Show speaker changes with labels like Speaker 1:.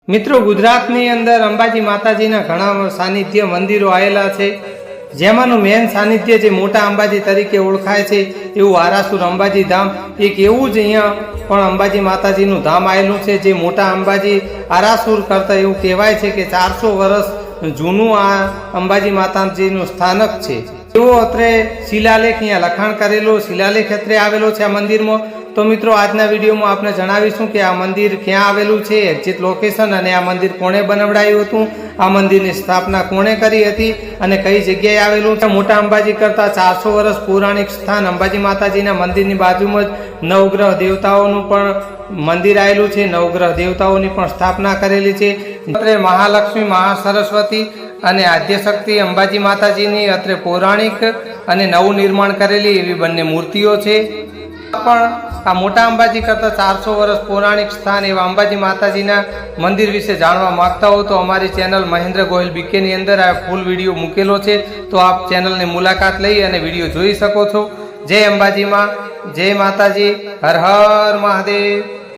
Speaker 1: મિત્રો, ગુજરાતની અંદર અંબાજી માતાજીના ઘણા સાનિધ્ય મંદિરો આવેલા છે, જેમાંનું મેન સાનિધ્ય જે મોટા અંબાજી તરીકે ઓળખાય છે એવું આરાસુર અંબાજી ધામ એક એવું જ અહીંયા પણ અંબાજી માતાજીનું ધામ આવેલું છે, જે મોટા અંબાજી આરાસુર કરતા એવું કહેવાય છે કે 400 વર્ષ જૂનું આ અંબાજી માતાજીનું સ્થાનક છે। એવો અત્રે શિલાલેખ અહીંયા લખાણ કરેલો શિલાલેખ અત્રે આવેલો છે આ મંદિરમાં। તો મિત્રો, આજના વિડીયોમાં આપણે જણાવીશું કે આ મંદિર ક્યાં આવેલું છે, એક્ઝેક્ટ લોકેશન, અને આ મંદિર કોણે બનાવડાયું હતું, આ મંદિરની સ્થાપના કોણે કરી હતી અને કઈ જગ્યાએ આવેલું છે। મોટા અંબાજી કરતાં 400 વર્ષ પૌરાણિક સ્થાન અંબાજી માતાજીના મંદિરની બાજુમાં જ નવગ્રહ દેવતાઓનું પણ મંદિર આવેલું છે, નવગ્રહ દેવતાઓની પણ સ્થાપના કરેલી છે। અત્રે મહાલક્ષ્મી, મહાસરસ્વતી અને આદ્યશક્તિ અંબાજી માતાજીની અત્રે પૌરાણિક અને નવું નિર્માણ કરેલી એવી બંને મૂર્તિઓ છે। પણ આ મોટા અંબાજી કરતાં 400 વર્ષ પૌરાણિક સ્થાન એવા અંબાજી માતાજીના મંદિર વિશે જાણવા માંગતા હો તો અમારી ચેનલ મહેન્દ્ર ગોહિલ બીકેની અંદર આ ફૂલ વિડીયો મૂકેલો છે, તો આપ ચેનલની મુલાકાત લઈ અને વિડીયો જોઈ શકો છો। જય અંબાજીમાં, જય માતાજી, હર હર મહાદેવ।